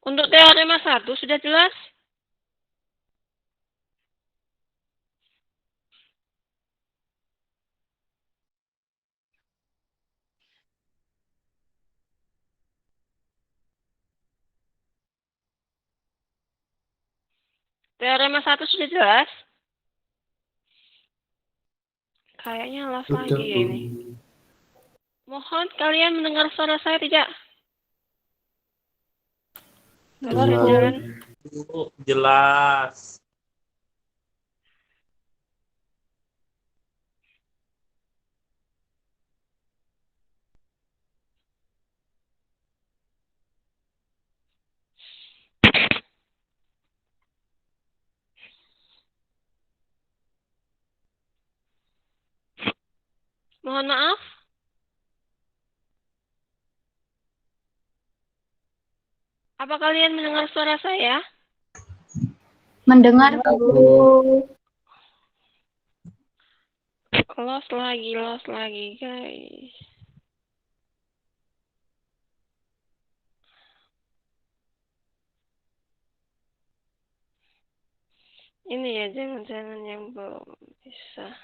Untuk teorema 1 sudah jelas? Teorema 1 sudah jelas? Kayaknya lost lagi ya ini. Mohon kalian mendengar suara saya tidak? Jangan. Jelas. Mohon maaf. Apa kalian mendengar suara saya? Mendengar, Bu. Lost lagi, guys. Ini ya, jangan-jangan yang belum bisa.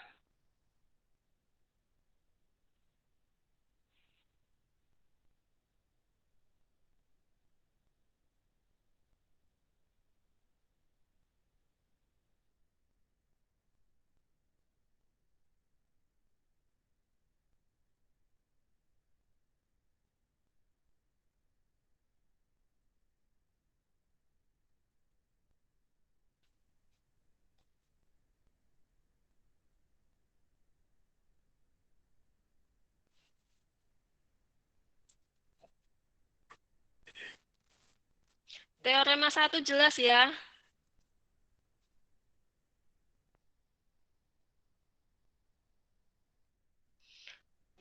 Teorema 1 jelas ya?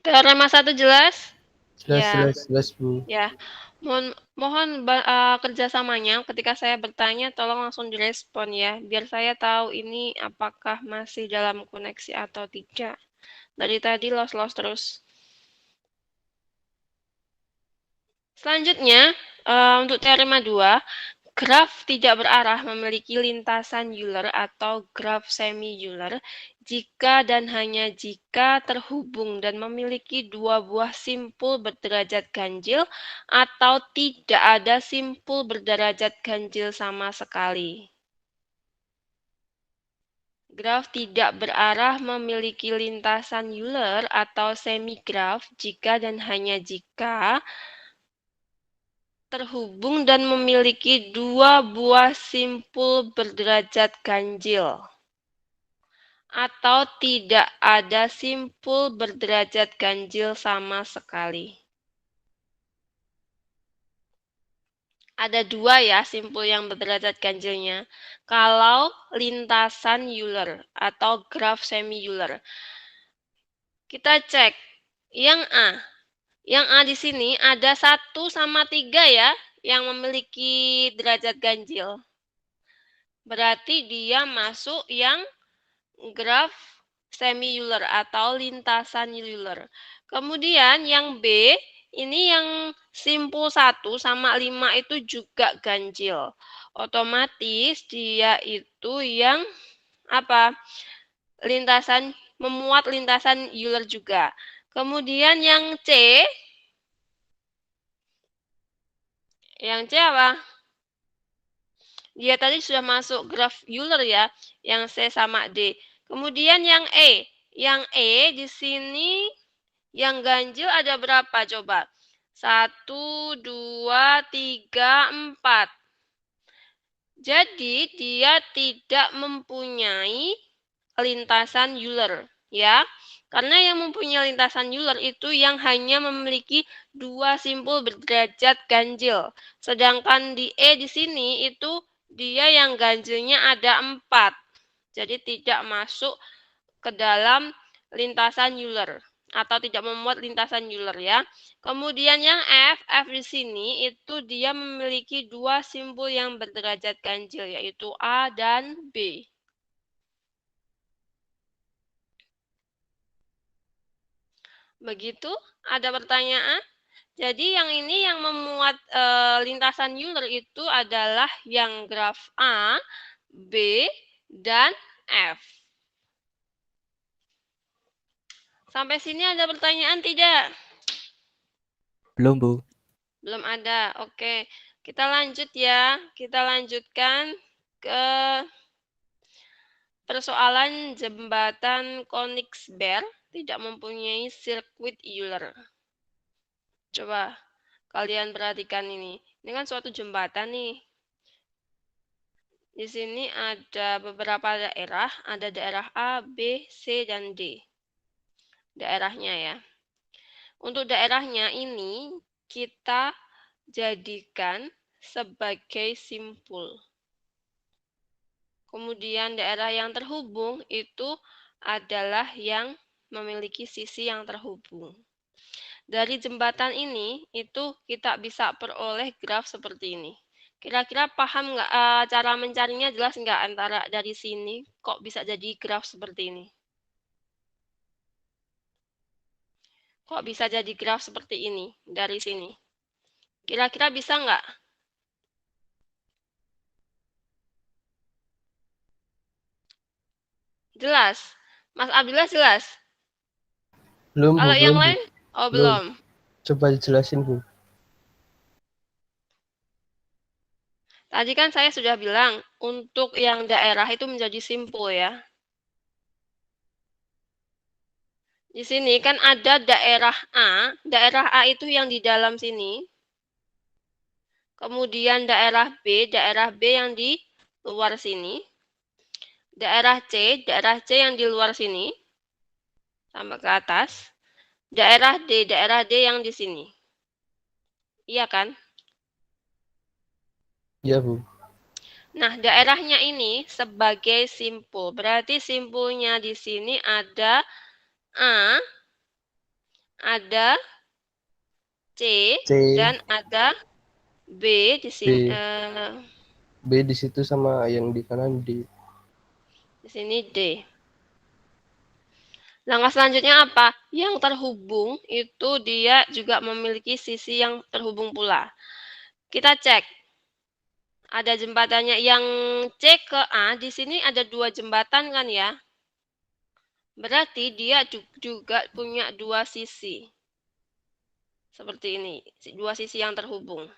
Teorema 1 jelas? Jelas, Bu. Ya. Mohon kerjasamanya ketika saya bertanya tolong langsung direspon ya, biar saya tahu ini apakah masih dalam koneksi atau tidak. Dari tadi lost terus. Selanjutnya, untuk teorema 2, graf tidak berarah memiliki lintasan Euler atau graf semi-Euler jika dan hanya jika terhubung dan memiliki dua buah simpul berderajat ganjil atau tidak ada simpul berderajat ganjil sama sekali. Graf tidak berarah memiliki lintasan Euler atau semigraf jika dan hanya jika terhubung dan memiliki dua buah simpul berderajat ganjil atau tidak ada simpul berderajat ganjil sama sekali. Ada dua ya simpul yang berderajat ganjilnya. Kalau lintasan Euler atau graf semi-Euler. Kita cek yang A. Yang A di sini ada 1 sama 3 ya yang memiliki derajat ganjil. Berarti dia masuk yang graf semi-Euler atau lintasan Euler. Kemudian yang B, ini yang simpul 1 sama 5 itu juga ganjil. Otomatis dia itu yang apa? Memuat lintasan Euler juga. Kemudian yang C apa? Dia tadi sudah masuk graf Euler ya, yang C sama D. Kemudian yang E. Yang E di sini yang ganjil ada berapa coba? 1, 2, 3, 4. Jadi dia tidak mempunyai lintasan Euler ya. Karena yang mempunyai lintasan Euler itu yang hanya memiliki dua simpul berderajat ganjil. Sedangkan di E di sini itu dia yang ganjilnya ada 4. Jadi tidak masuk ke dalam lintasan Euler atau tidak memuat lintasan Euler ya. Kemudian yang F di sini itu dia memiliki dua simpul yang berderajat ganjil yaitu A dan B. Begitu? Ada pertanyaan? Jadi yang ini yang memuat lintasan Euler itu adalah yang graf A, B, dan F. Sampai sini ada pertanyaan tidak? Belum, Bu. Belum ada. Oke, kita lanjut ya. Kita lanjutkan ke persoalan jembatan Königsberg tidak mempunyai sirkuit Euler. Coba kalian perhatikan ini. Ini kan suatu jembatan nih. Di sini ada beberapa daerah, ada daerah A, B, C, dan D. Daerahnya ya. Untuk daerahnya ini kita jadikan sebagai simpul. Kemudian daerah yang terhubung itu adalah yang memiliki sisi yang terhubung. Dari jembatan ini itu kita bisa peroleh graf seperti ini. Kira-kira paham nggak cara mencarinya, jelas nggak antara dari sini kok bisa jadi graf seperti ini? Kok bisa jadi graf seperti ini dari sini? Kira-kira bisa nggak? Jelas? Mas Abdullah jelas? Belum, Bu. Kalau yang Belum, Bu. lain? Oh, Belum. belum. Coba dijelasin, Bu. Tadi kan saya sudah bilang, untuk yang daerah itu menjadi simpul ya. Di sini kan ada daerah A itu yang di dalam sini. Kemudian daerah B yang di luar sini. Daerah C yang di luar sini. Sampai ke atas. Daerah D yang di sini. Iya kan? Iya, Bu. Nah, daerahnya ini sebagai simpul. Berarti simpulnya di sini ada A, ada C, C, dan ada B di sini. B. B di situ sama yang di kanan D. Di sini D. Langkah selanjutnya apa? Yang terhubung itu dia juga memiliki sisi yang terhubung pula. Kita cek. Ada jembatannya yang C ke A, di sini ada 2 jembatan kan ya? Berarti dia juga punya 2 sisi. Seperti ini, 2 sisi yang terhubung.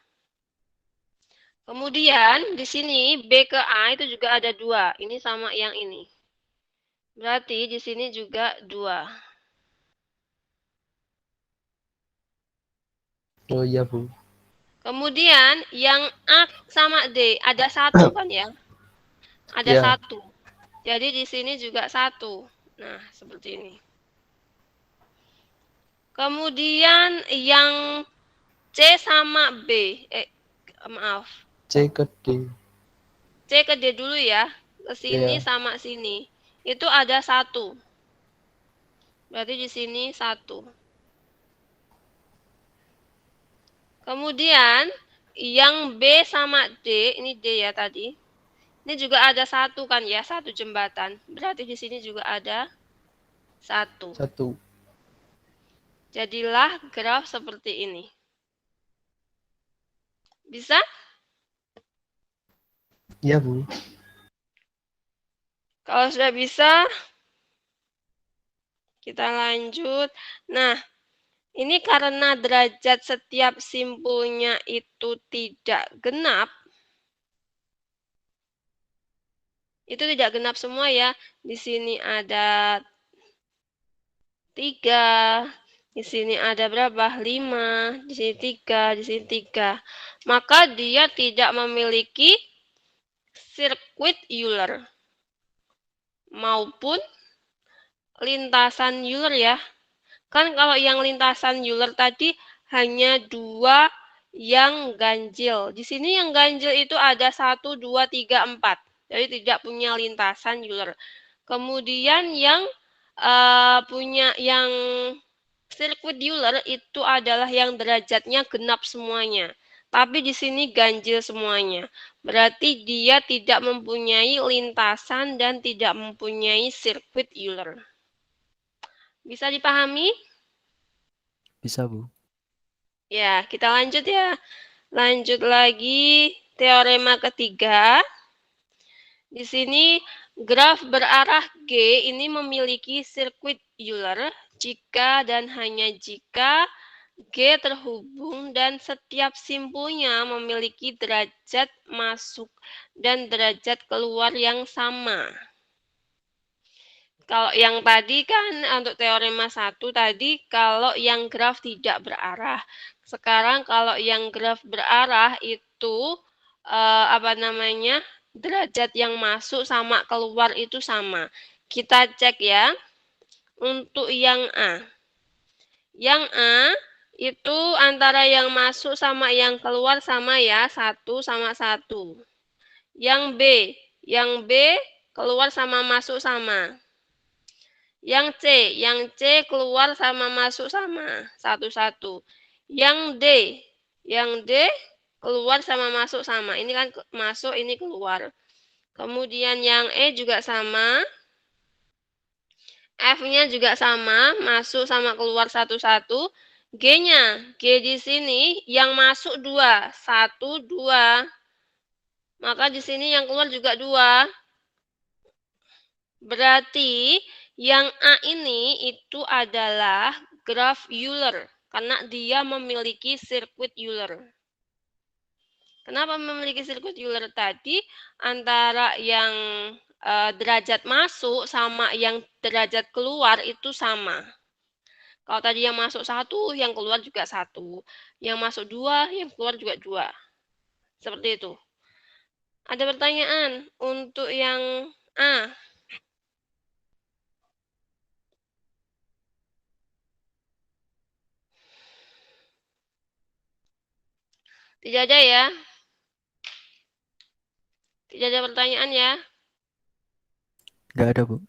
Kemudian di sini B ke A itu juga ada 2. Ini sama yang ini. Berarti di sini juga 2. Oh iya, Bu. Kemudian yang A sama D ada 1 kan ya? Ada Iya. 1. Jadi di sini juga 1. Nah, seperti ini. Kemudian yang C sama B. Maaf. C ke D. C ke D dulu ya. Ke sini Iya. sama sini. Itu ada 1. Berarti di sini 1. Kemudian yang B sama D, ini D ya tadi. Ini juga ada 1 kan ya, 1 jembatan. Berarti di sini juga ada 1. 1. Jadilah graf seperti ini. Bisa? Iya, Bu. Kalau sudah bisa, kita lanjut. Nah, ini karena derajat setiap simpulnya itu tidak genap. Itu tidak genap semua ya. Di sini ada 3. Di sini ada berapa? 5. Di sini 3. Di sini 3. Maka dia tidak memiliki sirkuit Euler maupun lintasan Euler ya. Kan kalau yang lintasan Euler tadi hanya 2 yang ganjil. Di sini yang ganjil itu ada 1, 2, 3, 4. Jadi tidak punya lintasan Euler. Kemudian yang punya yang sirkuit Euler itu adalah yang derajatnya genap semuanya. Tapi di sini ganjil semuanya. Berarti dia tidak mempunyai lintasan dan tidak mempunyai sirkuit Euler. Bisa dipahami? Bisa, Bu. Ya, kita lanjut ya. Lanjut lagi teorema ketiga. Di sini graf berarah G ini memiliki sirkuit Euler jika dan hanya jika G terhubung dan setiap simpulnya memiliki derajat masuk dan derajat keluar yang sama. Kalau yang tadi kan untuk teorema 1 tadi kalau yang graf tidak berarah. Sekarang kalau yang graf berarah itu derajat yang masuk sama keluar itu sama. Kita cek ya. Untuk yang A. Yang A itu antara yang masuk sama yang keluar sama ya, 1 sama 1. Yang B keluar sama masuk sama. Yang C keluar sama masuk sama, 1-1. Yang D keluar sama masuk sama. Ini kan masuk, ini keluar. Kemudian yang E juga sama. F-nya juga sama, masuk sama keluar 1-1. G-nya, G di sini yang masuk 2, 1, 2. Maka di sini yang keluar juga 2. Berarti yang A ini itu adalah graf Euler karena dia memiliki sirkuit Euler. Kenapa memiliki sirkuit Euler tadi? Antara yang derajat masuk sama yang derajat keluar itu sama. Kalau tadi yang masuk 1, yang keluar juga 1. Yang masuk 2, yang keluar juga 2. Seperti itu. Ada pertanyaan untuk yang A? Tidak ada ya? Tidak ada pertanyaan ya? Nggak ada, Bu.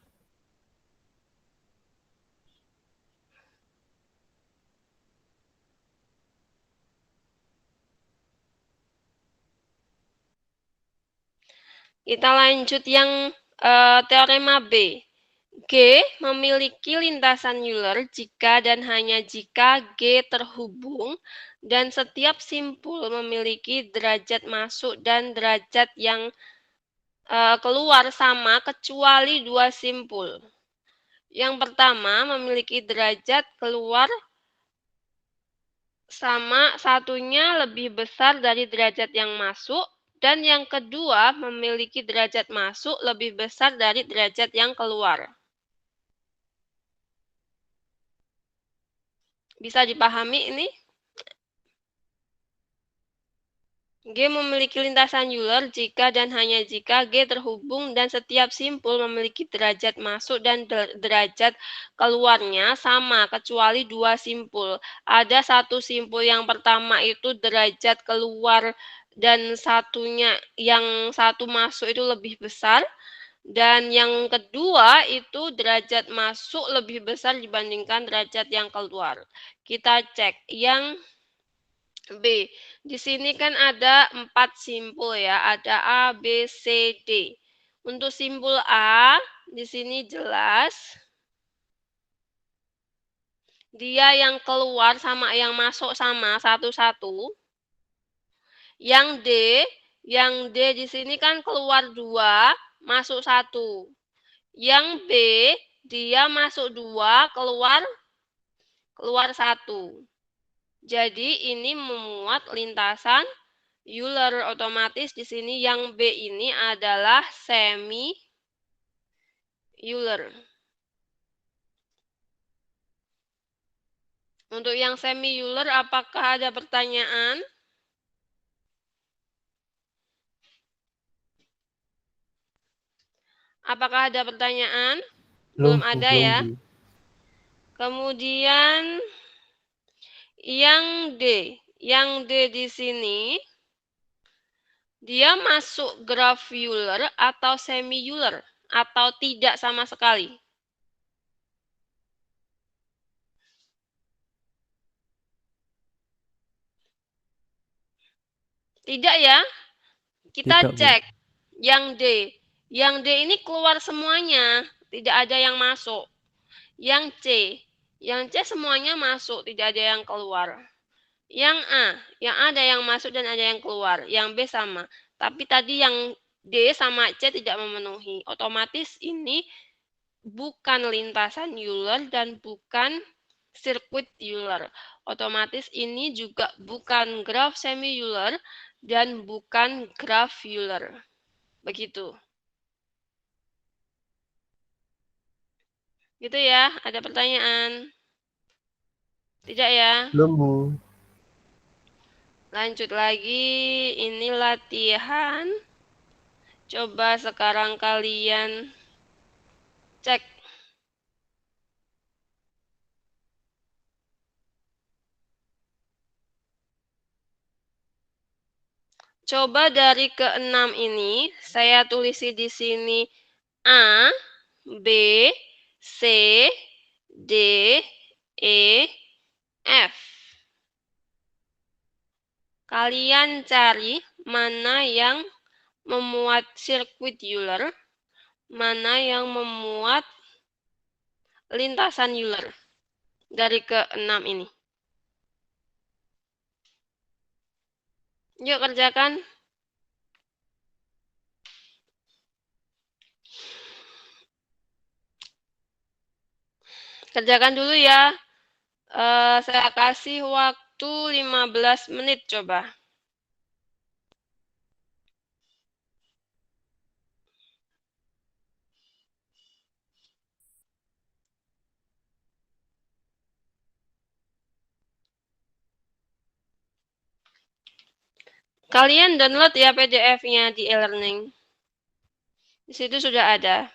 Kita lanjut yang teorema B. G memiliki lintasan Euler jika dan hanya jika G terhubung dan setiap simpul memiliki derajat masuk dan derajat yang keluar sama kecuali 2 simpul. Yang pertama memiliki derajat keluar sama, satunya lebih besar dari derajat yang masuk, dan yang kedua memiliki derajat masuk lebih besar dari derajat yang keluar. Bisa dipahami ini? G memiliki lintasan Euler jika dan hanya jika G terhubung dan setiap simpul memiliki derajat masuk dan derajat keluarnya sama kecuali 2 simpul. Ada 1 simpul yang pertama itu derajat keluar dan satunya yang 1 masuk itu lebih besar. Dan yang kedua itu derajat masuk lebih besar dibandingkan derajat yang keluar. Kita cek yang B. Di sini kan ada 4 simpul ya, ada A, B, C, D. Untuk simpul A, di sini jelas dia yang keluar sama yang masuk sama 1-1. Yang D di sini kan keluar 2, masuk 1. Yang B, dia masuk 2, keluar 1. Jadi ini memuat lintasan Euler, otomatis di sini yang B ini adalah semi Euler. Untuk yang semi Euler apakah ada pertanyaan? Apakah ada pertanyaan? Belum ada ya. Kemudian yang D. Yang D di sini dia masuk graf Euler atau semi Euler atau tidak sama sekali? Tidak ya. Kita Tidak, Bu. cek yang D. Yang D ini keluar semuanya, tidak ada yang masuk. Yang C semuanya masuk, tidak ada yang keluar. Yang A ada yang masuk dan ada yang keluar. Yang B sama. Tapi tadi yang D sama C tidak memenuhi. Otomatis ini bukan lintasan Euler dan bukan sirkuit Euler. Otomatis ini juga bukan graf semi Euler dan bukan graf Euler. Begitu. Gitu ya, ada pertanyaan? Tidak ya? Belum, Bu. Lanjut lagi, ini latihan. Coba sekarang kalian cek. Coba dari keenam ini, saya tulis di sini A, B, C, D, E, F. Kalian cari mana yang memuat sirkuit Euler, mana yang memuat lintasan Euler dari keenam ini. Yuk kerjakan. Kerjakan dulu ya. Saya kasih waktu 15 menit coba. Kalian download ya PDF-nya di e-learning. Di situ sudah ada.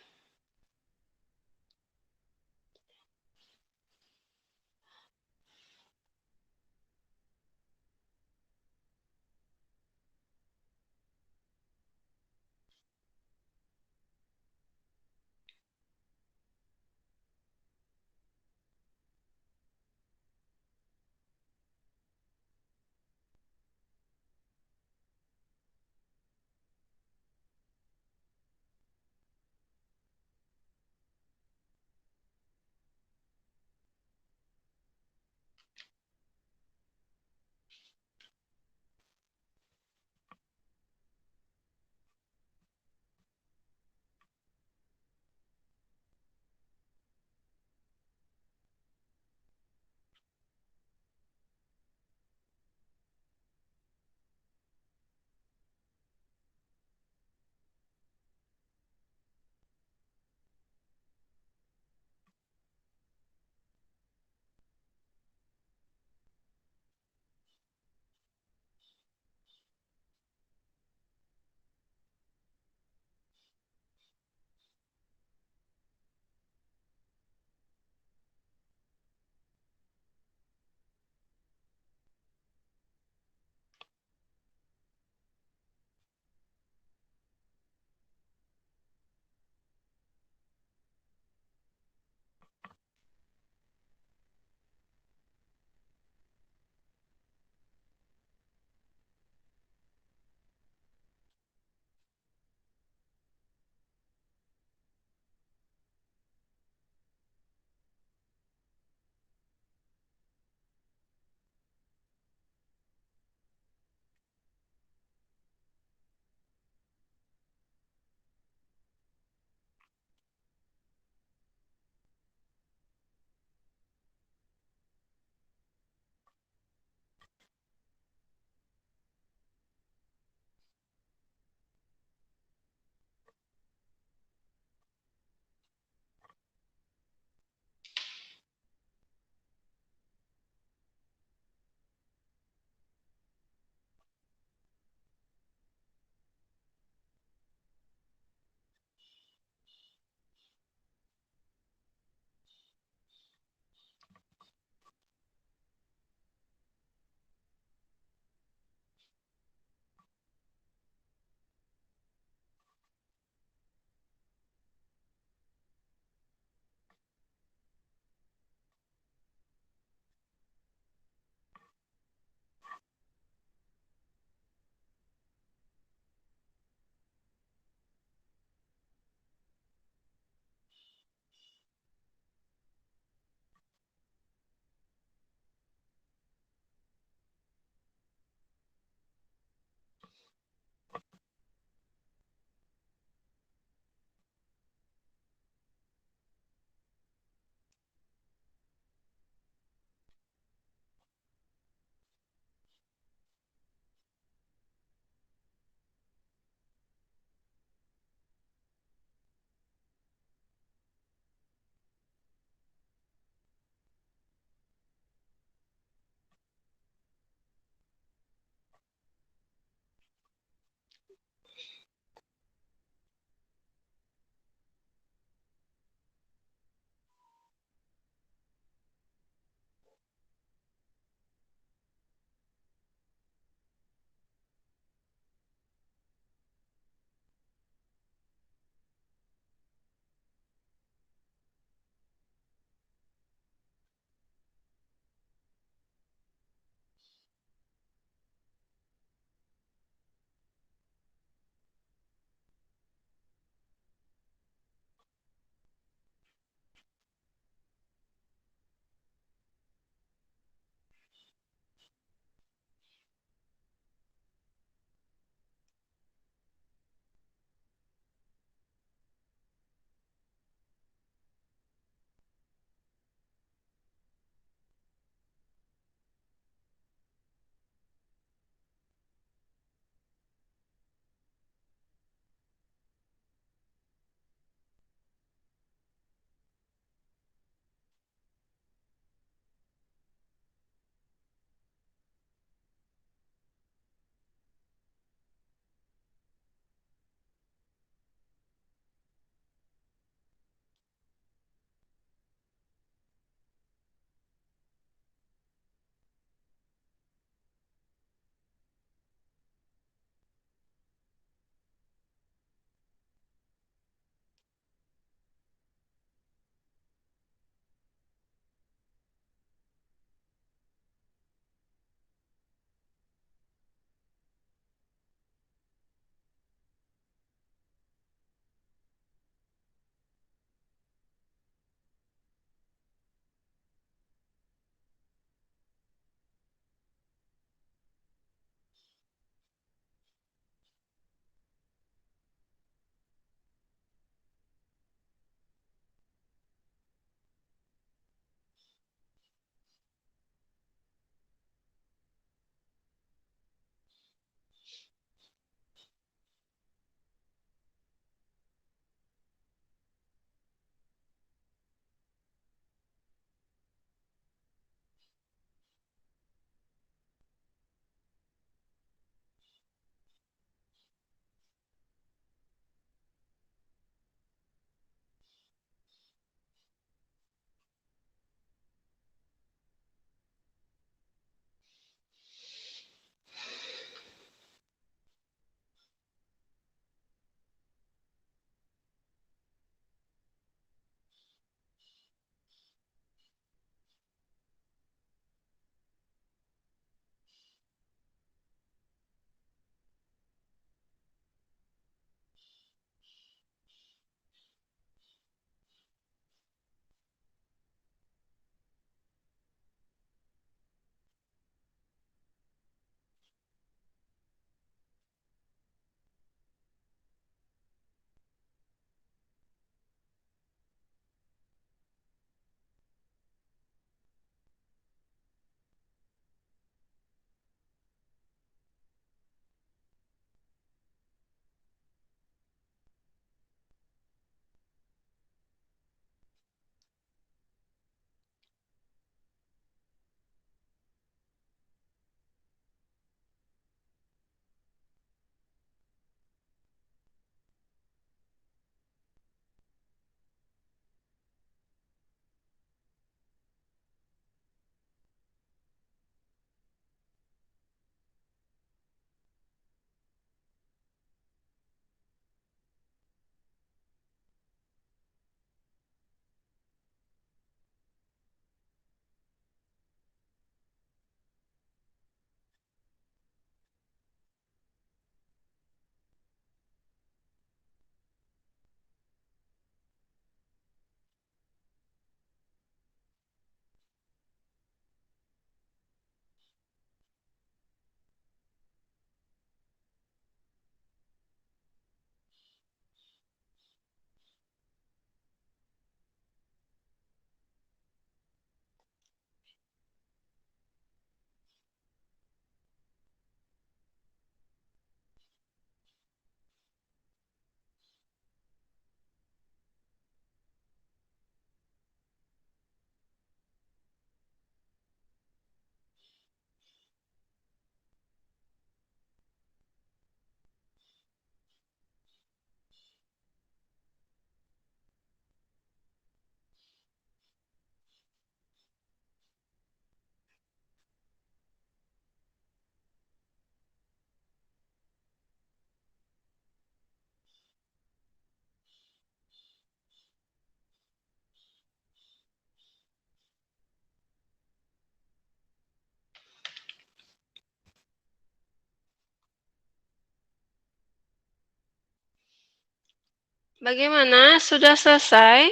Bagaimana? Sudah selesai?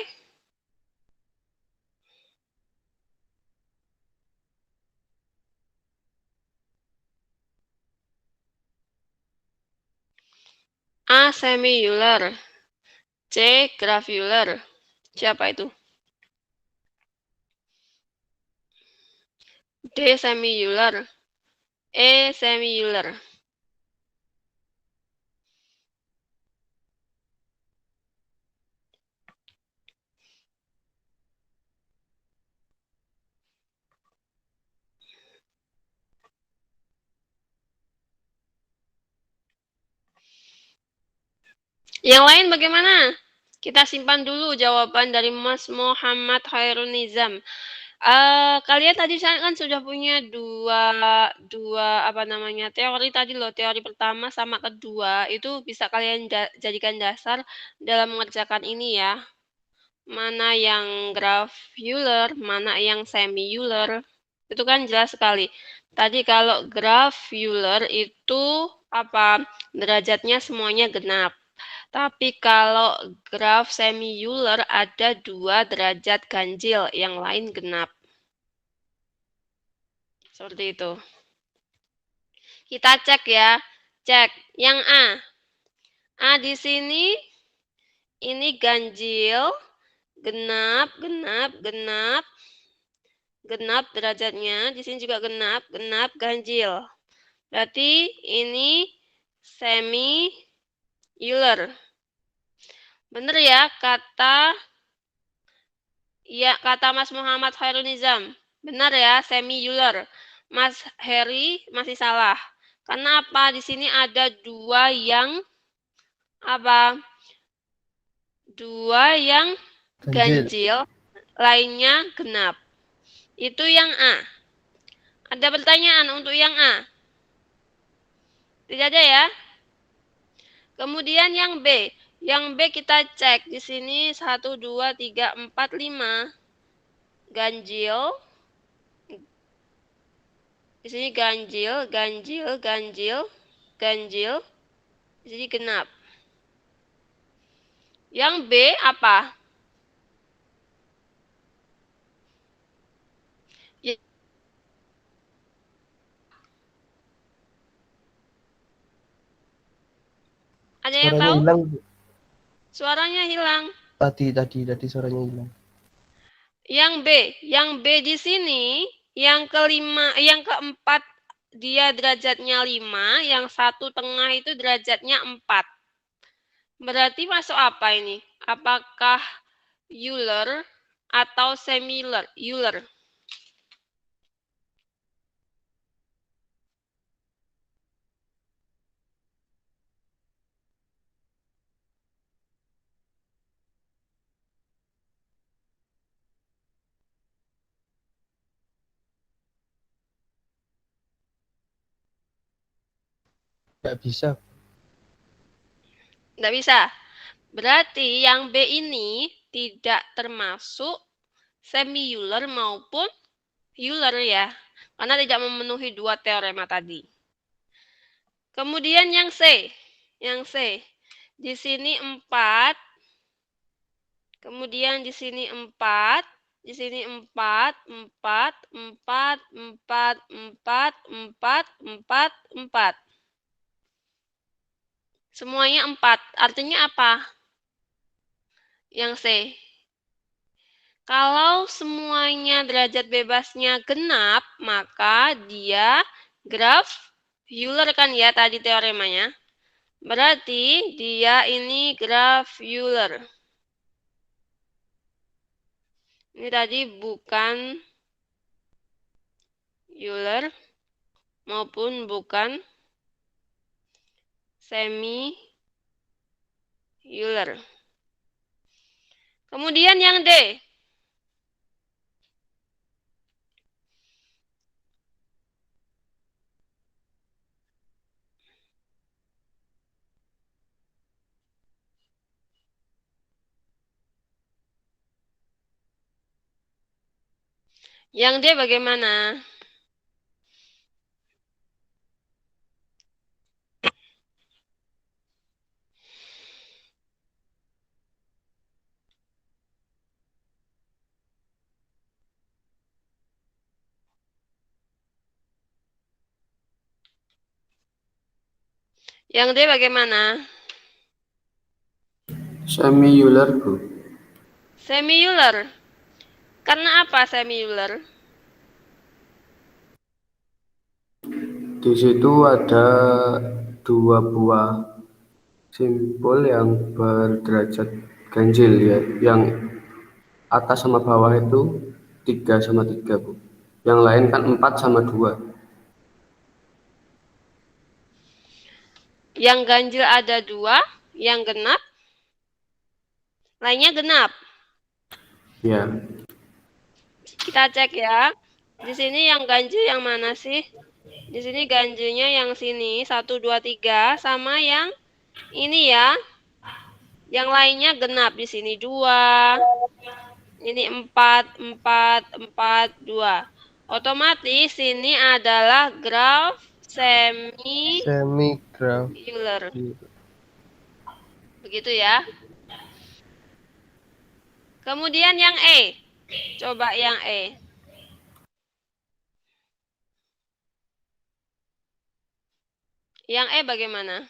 A. Semi-Euler. C. Graph-Euler. Siapa itu? D. Semi-Euler. E. Semi-Euler. Yang lain bagaimana? Kita simpan dulu jawaban dari Mas Muhammad Khairul Nizam. Kalian tadi kan sudah punya dua apa namanya teori tadi loh. Teori pertama sama kedua itu bisa kalian jadikan dasar dalam mengerjakan ini ya. Mana yang graph Euler, mana yang semi Euler. Itu kan jelas sekali. Tadi kalau graph Euler itu apa? Derajatnya semuanya genap. Tapi kalau graf semi-Euler ada 2 derajat ganjil, yang lain genap. Seperti itu. Kita cek ya. Cek yang A. A di sini ini ganjil, genap, genap, genap. Genap derajatnya, di sini juga genap, genap, ganjil. Berarti ini semi-Euler. Benar ya kata Mas Muhammad Khairul Nizam. Benar ya, semi-Euler. Mas Heri masih salah. Karena apa? Di sini ada dua yang apa? Dua yang ganjil, lainnya genap. Itu yang A. Ada pertanyaan untuk yang A? Tidak ada ya? Kemudian yang B. Yang B kita cek. Di sini 1, 2, 3, 4, 5. Ganjil. Di sini ganjil, ganjil, ganjil, ganjil. Di sini genap. Yang B apa? Ada yang Suaranya tahu? hilang. Suaranya hilang. Tadi suaranya hilang. Yang B di sini, yang keempat dia derajatnya 5, yang satu tengah itu derajatnya 4. Berarti masuk apa ini? Apakah Euler atau semi-Euler? Euler. Nggak bisa. Tidak bisa. Berarti yang B ini tidak termasuk semi-Euler maupun Euler ya. Karena tidak memenuhi dua teorema tadi. Kemudian yang C. Yang C. Di sini 4. Kemudian di sini 4. Di sini 4, 4, 4, 4, 4, 4, 4, 4. Semuanya 4. Artinya apa? Yang C. Kalau semuanya derajat bebasnya genap, maka dia graf Euler kan ya tadi teoremanya. Berarti dia ini graf Euler. Ini tadi bukan Euler maupun bukan semi Euler. Kemudian yang D. Yang D bagaimana? Yang D bagaimana? Semi-Euler, Bu. Semi-Euler. Karena apa semi-Euler? Di situ ada dua buah simpul yang berderajat ganjil ya, yang atas sama bawah itu 3 sama 3, Bu. Yang lain kan 4 sama 2. Yang ganjil ada 2, yang genap, lainnya genap. Ya, Kita cek ya. Di sini yang ganjil yang mana sih? Di sini ganjilnya yang sini 1, 2, 3 sama yang ini ya. Yang lainnya genap. Di sini 2. Ini 4, 4, 4, 2. Otomatis ini adalah graf Semi-graph. semi-Euler. Begitu ya. Kemudian yang E. Coba yang E. Yang E bagaimana?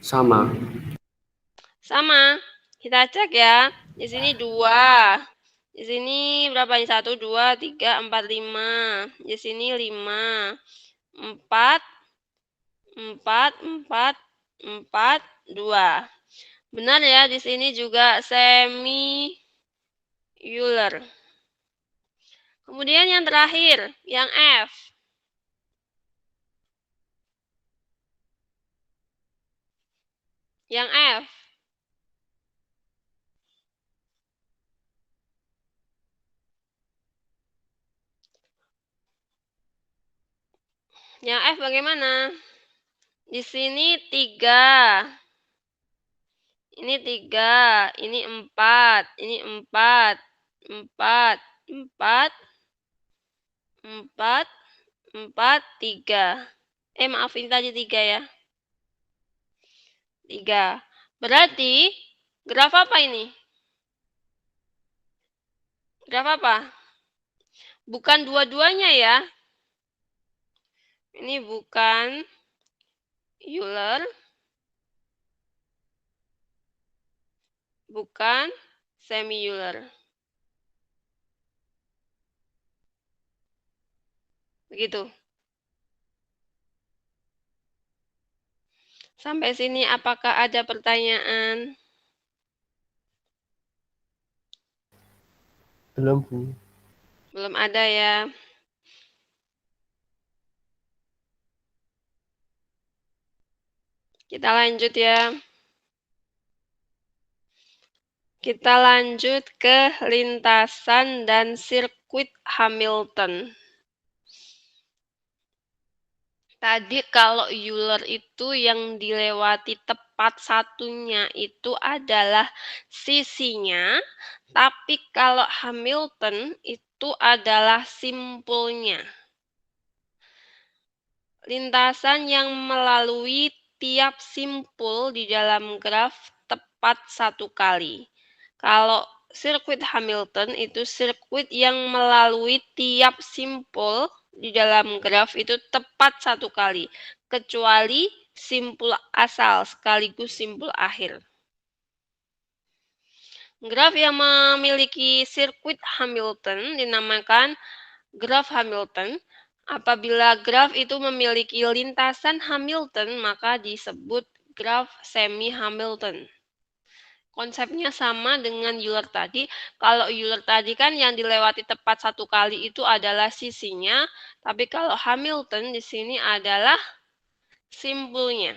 sama. Sama. Kita cek ya. Di sini 2. Di sini berapa ini? 1, 2, 3, 4, 5. Di sini 5. 4, 4, 4, 4, 2. Benar ya, di sini juga semi-Euler. Kemudian yang terakhir, yang F. Yang F. Yang F bagaimana? Di sini 3. Ini 3. Ini 4. Ini 4. 4. 4. 4. 4, 3. Maaf, ini tadi 3 ya. 3. Berarti, graf apa ini? Graf apa? Bukan dua-duanya ya. Ini bukan Euler. Bukan semi-Euler. Begitu. Sampai sini apakah ada pertanyaan? Belum, Bu. Belum ada ya. Kita lanjut ya. Kita lanjut ke lintasan dan sirkuit Hamilton. Tadi kalau Euler itu yang dilewati tepat satunya itu adalah sisinya, tapi kalau Hamilton itu adalah simpulnya. Lintasan yang melalui tiap simpul di dalam graf tepat satu kali. Kalau sirkuit Hamilton itu sirkuit yang melalui tiap simpul di dalam graf itu tepat satu kali, kecuali simpul asal sekaligus simpul akhir. Graf yang memiliki sirkuit Hamilton dinamakan graf Hamilton. Apabila graf itu memiliki lintasan Hamilton, maka disebut graf semi-Hamilton. Konsepnya sama dengan Euler tadi. Kalau Euler tadi kan yang dilewati tepat satu kali itu adalah sisinya, tapi kalau Hamilton di sini adalah simpulnya.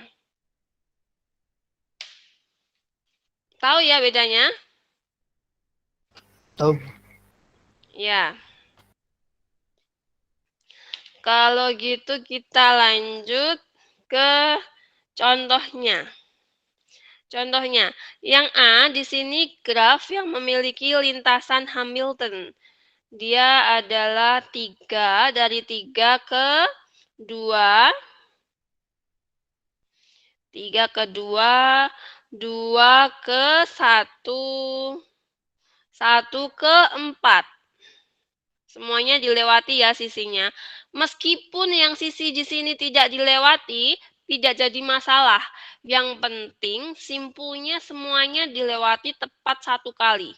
Tahu ya bedanya? Tahu. Ya. Kalau gitu kita lanjut ke contohnya. Contohnya, yang A di sini graf yang memiliki lintasan Hamilton. Dia adalah 3 dari 3 ke 2. 3 ke 2, 2 ke 1, 1 ke 4. Semuanya dilewati ya sisinya. Meskipun yang sisi di sini tidak dilewati, tidak jadi masalah. Yang penting simpulnya semuanya dilewati tepat 1 kali.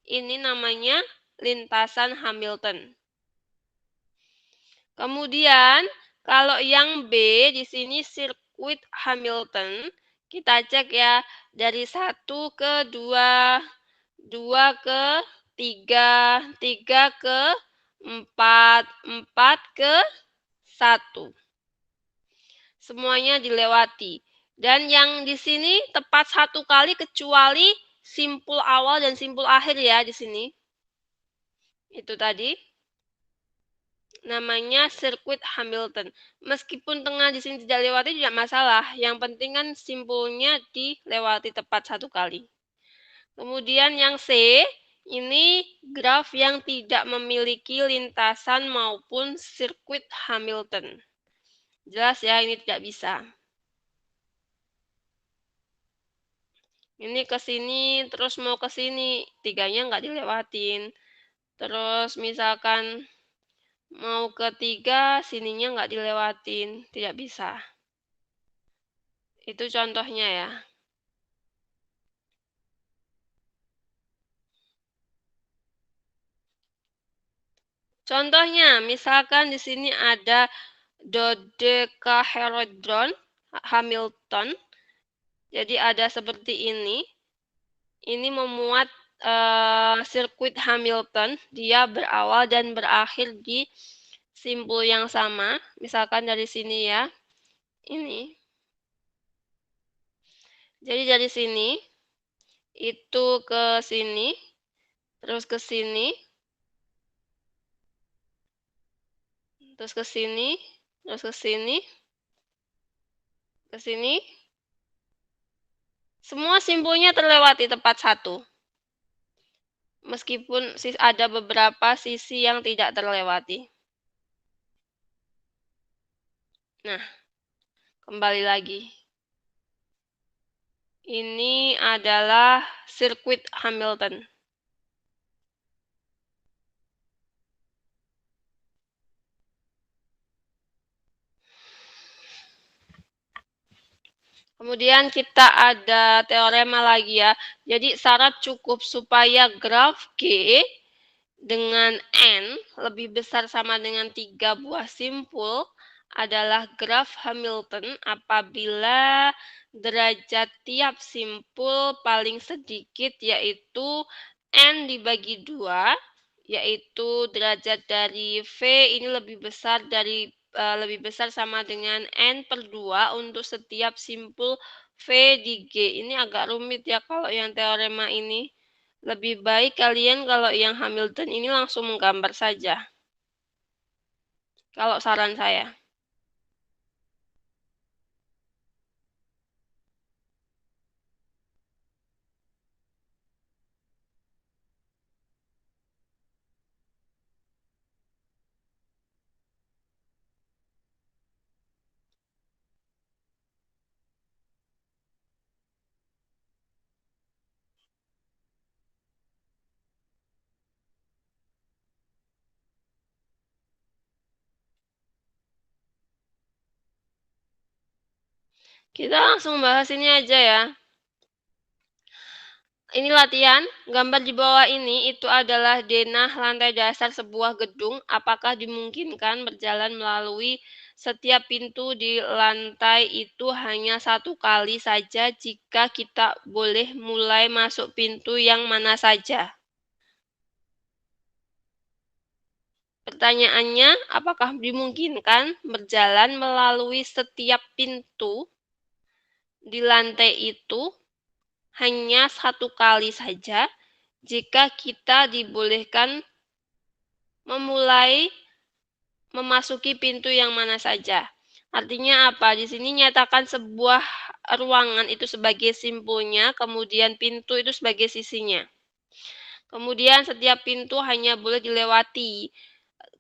Ini namanya lintasan Hamilton. Kemudian kalau yang B di sini sirkuit Hamilton, kita cek ya dari 1 ke 2, 2 ke 3, 3 ke 4, 4 ke 1. Semuanya dilewati. Dan yang di sini tepat 1 kali kecuali simpul awal dan simpul akhir ya di sini. Itu tadi namanya sirkuit Hamilton. Meskipun tengah di sini tidak lewati tidak masalah. Yang penting kan simpulnya dilewati tepat 1 kali. Kemudian yang C, ini graf yang tidak memiliki lintasan maupun sirkuit Hamilton. Jelas ya, ini tidak bisa. Ini ke sini, terus mau ke sini, 3-nya nggak dilewatin. Terus misalkan mau ke 3, sininya nggak dilewatin, tidak bisa. Itu contohnya ya. Contohnya, misalkan di sini ada dodecahedron Hamilton. Jadi ada seperti ini. Ini memuat sirkuit Hamilton. Dia berawal dan berakhir di simpul yang sama. Misalkan dari sini ya. Ini. Jadi dari sini itu ke sini, terus ke sini, terus ke sini, terus ke sini, ke sini. Semua simpulnya terlewati tepat 1. Meskipun ada beberapa sisi yang tidak terlewati. Nah, kembali lagi. Ini adalah sirkuit Hamilton. Kemudian kita ada teorema lagi ya. Jadi syarat cukup supaya graf G dengan N lebih besar sama dengan 3 buah simpul adalah graf Hamilton apabila derajat tiap simpul paling sedikit yaitu N dibagi 2, yaitu derajat dari V ini lebih besar sama dengan N per 2 untuk setiap simpul V di G. Ini agak rumit ya kalau yang teorema ini. Lebih baik kalian kalau yang Hamilton ini langsung menggambar saja. Kalau saran saya. Kita langsung bahas ini aja ya. Ini latihan, gambar di bawah ini itu adalah denah lantai dasar sebuah gedung. Apakah dimungkinkan berjalan melalui setiap pintu di lantai itu hanya 1 kali saja jika kita boleh mulai masuk pintu yang mana saja? Pertanyaannya, apakah dimungkinkan berjalan melalui setiap pintu di lantai itu hanya 1 kali saja jika kita dibolehkan memasuki pintu yang mana saja. Artinya apa? Di sini nyatakan sebuah ruangan itu sebagai simpulnya, kemudian pintu itu sebagai sisinya. Kemudian setiap pintu hanya boleh dilewati.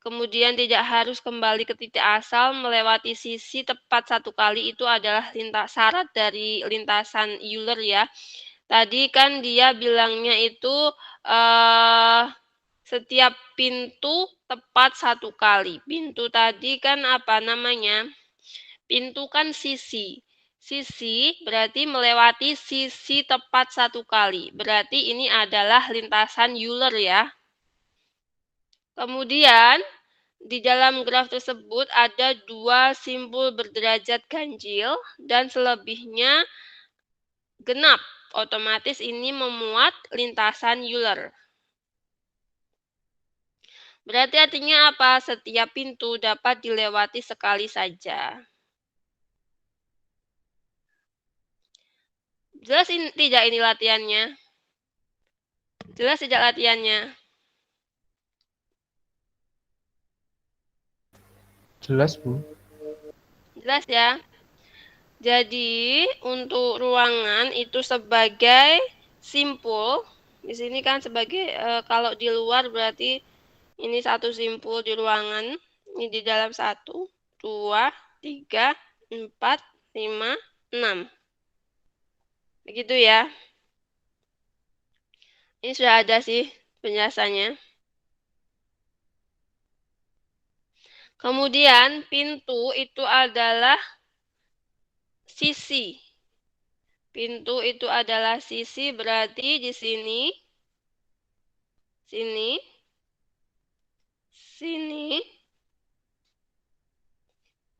Kemudian tidak harus kembali ke titik asal, melewati sisi tepat 1 kali itu adalah syarat dari lintasan Euler ya. Tadi kan dia bilangnya itu setiap pintu tepat 1 kali. Pintu tadi kan apa namanya? Pintu kan sisi. Sisi berarti melewati sisi tepat 1 kali. Berarti ini adalah lintasan Euler ya. Kemudian di dalam graf tersebut ada 2 simpul berderajat ganjil dan selebihnya genap. Otomatis ini memuat lintasan Euler. Berarti artinya apa? Setiap pintu dapat dilewati sekali saja. Jelas tidak ini latihannya? Jelas tidak latihannya? Jelas, Bu. Jelas ya? Jadi, untuk ruangan itu sebagai simpul. Di sini kan sebagai, kalau di luar berarti ini satu simpul di ruangan. Ini di dalam 1, 2, 3, 4, 5, 6. Begitu ya. Ini sudah ada sih penjelasannya. Kemudian pintu itu adalah sisi. Pintu itu adalah sisi, berarti di sini, sini, sini,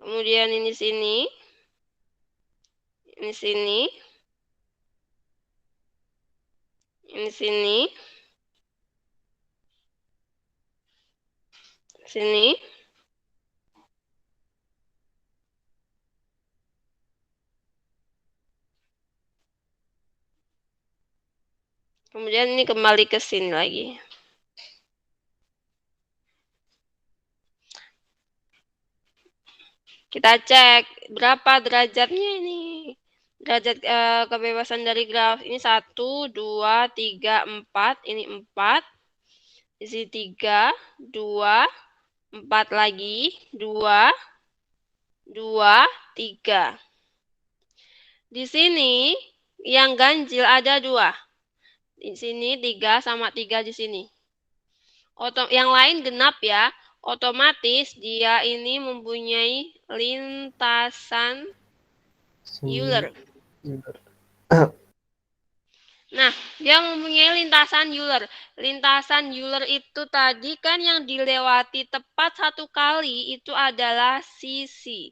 kemudian ini sini, ini sini, ini sini, sini, kemudian ini kembali ke sini lagi. Kita cek berapa derajatnya ini. Derajat kebebasan dari graf ini 1, 2, 3, 4. Ini 4. Di sini 3, 2, 4 lagi, 2, 2, 3. Di sini yang ganjil ada 2. Di sini 3 sama 3 di sini. Yang lain genap ya. Otomatis dia ini mempunyai lintasan Euler. Nah, dia mempunyai lintasan Euler. Lintasan Euler itu tadi kan yang dilewati tepat 1 kali itu adalah sisi.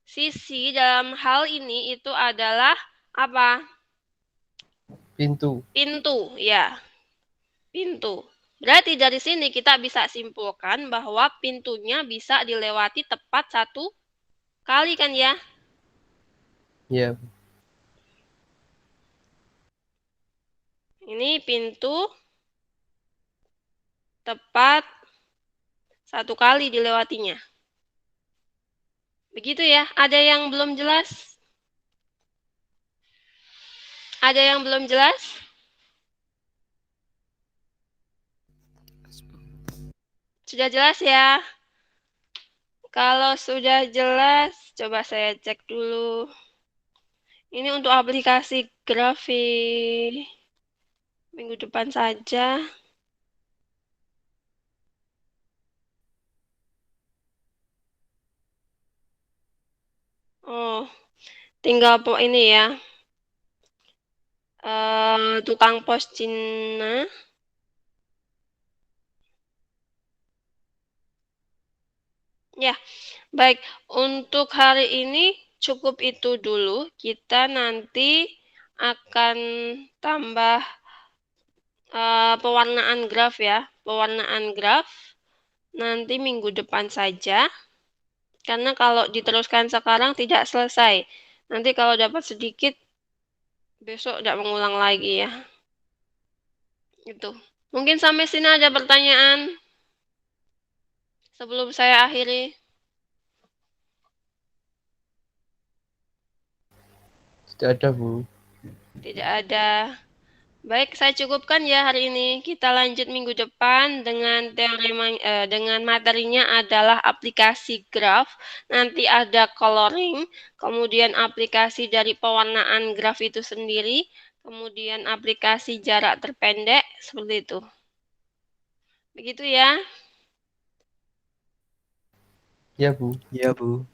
Sisi dalam hal ini itu adalah apa? Pintu. Pintu, ya. Pintu. Berarti dari sini kita bisa simpulkan bahwa pintunya bisa dilewati tepat 1 kali kan ya? Iya. Ini pintu tepat 1 kali dilewatinya. Begitu ya. Ada yang belum jelas? Ada yang belum jelas? Sudah jelas ya? Kalau sudah jelas, coba saya cek dulu. Ini untuk aplikasi grafik minggu depan saja. Oh, tinggal ini ya. Tukang pos Cina. Ya, baik. Untuk hari ini cukup itu dulu. Kita nanti akan tambah pewarnaan graf ya. Pewarnaan graf nanti minggu depan saja. Karena kalau diteruskan sekarang tidak selesai. Nanti kalau dapat sedikit, besok tidak mengulang lagi ya. Itu. Mungkin sampai sini ada pertanyaan sebelum saya akhiri. Tidak ada, Bu. Tidak ada. Baik, saya cukupkan ya hari ini. Kita lanjut minggu depan dengan dengan materinya adalah aplikasi graf. Nanti ada coloring, kemudian aplikasi dari pewarnaan graf itu sendiri, kemudian aplikasi jarak terpendek, seperti itu. Begitu ya. Ya, Bu. Iya, Bu.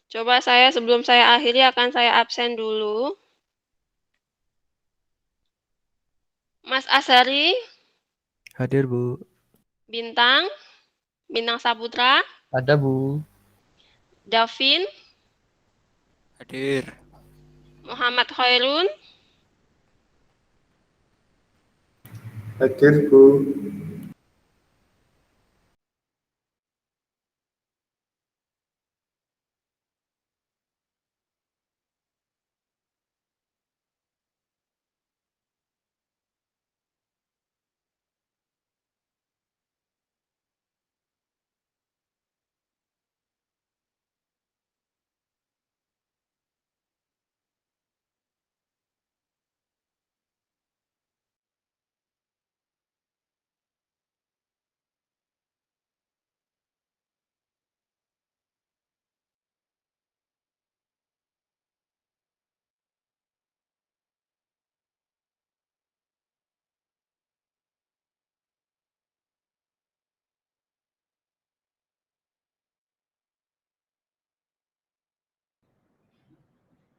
Coba sebelum saya akhiri akan saya absen dulu. Mas Asari, Hadir, Bu. Bintang, Bintang Saputra, Ada, Bu. Davin, Hadir. Muhammad Khairun, Hadir, Bu.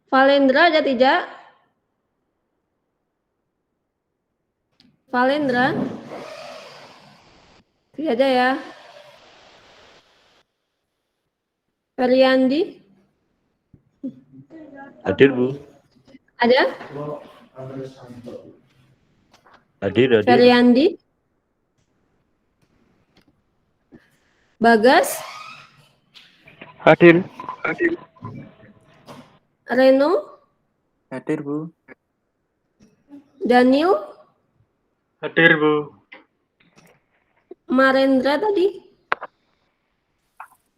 Valendra ada tidak? Valendra? Tidak ada ya. Feryandi? Hadir, Bu. Ada? Hadir. Feryandi? Bagas? Hadir. Reno? Hadir, Bu. Daniel? Hadir, Bu. Marendra tadi?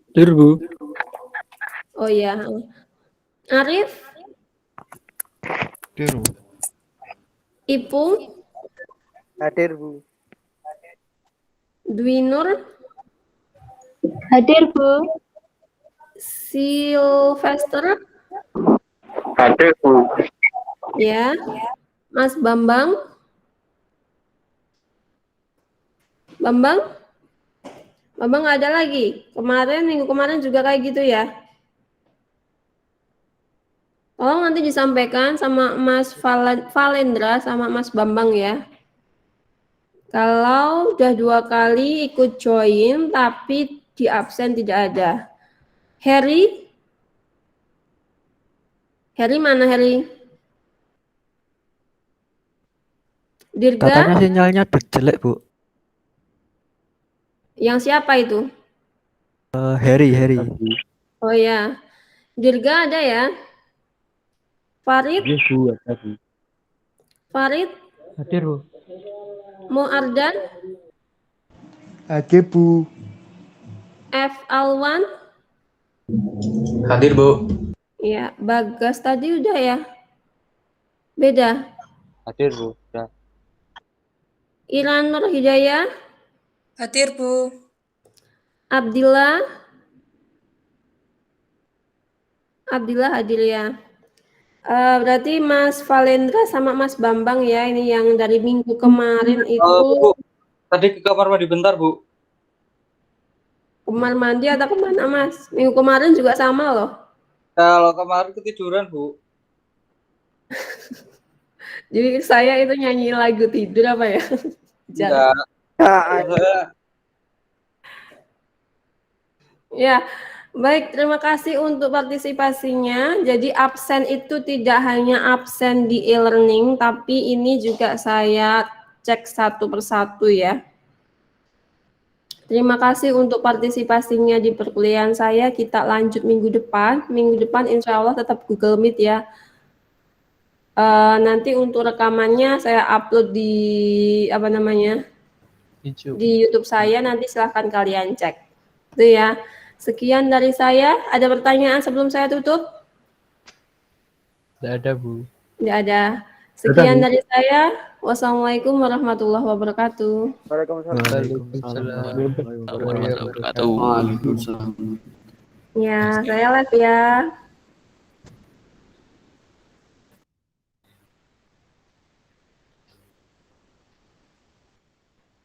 Hadir, Bu. Oh ya. Arif? Hadir, Bu. Ipung? Hadir, Bu. Dwinur? Hadir, Bu. Sylvester? Hadir, Bu. Ya. Mas Bambang? Bambang? Bambang nggak ada lagi. Minggu kemarin juga kayak gitu ya. Tolong nanti disampaikan sama Mas Valendra sama Mas Bambang ya. Kalau udah 2 kali ikut join tapi di absen tidak ada. Harry? Harry mana Harry? Dirga? Katanya sinyalnya jelek, Bu. Yang siapa itu? Harry. Oh ya. Dirga ada ya? Farid? Iya, Bu. Ada, Bu. Farid? Hadir, Bu. Muardan? Hadir, Bu. F. Alwan? Hadir, Bu. Ya, Bagas tadi udah ya? Beda. Hadir, Bu. Udah. Iran Nur Hidayah? Hadir, Bu. Abdillah? Abdillah hadir ya. Berarti Mas Valendra sama Mas Bambang ya, ini yang dari minggu kemarin itu Bu, tadi ke kamar mandi bentar, Bu. kamar mandi atau kemana Mas? Minggu kemarin juga sama loh. Kalau kemarin ketiduran, Bu. Jadi saya itu nyanyi lagu tidur apa ya? Jangan. Enggak. Ya, baik, terima kasih untuk partisipasinya. Jadi absen itu tidak hanya absen di e-learning, tapi ini juga saya cek satu persatu ya. Terima kasih untuk partisipasinya di perkuliahan saya. Kita lanjut minggu depan. Minggu depan insya Allah tetap Google Meet ya. Nanti untuk rekamannya saya upload di di YouTube saya. Nanti silahkan kalian cek. Itu ya. Sekian dari saya. Ada pertanyaan sebelum saya tutup? Tidak ada, Bu. Tidak ada. Sekian dari saya. Wassalamualaikum warahmatullahi wabarakatuh. Waalaikumsalam. Warahmatullahi wabarakatuh. Waalaikumsalam. Ya, saya live ya.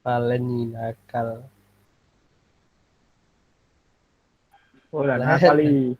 Paleni nakal. Oh, lah Lah, nakal iki.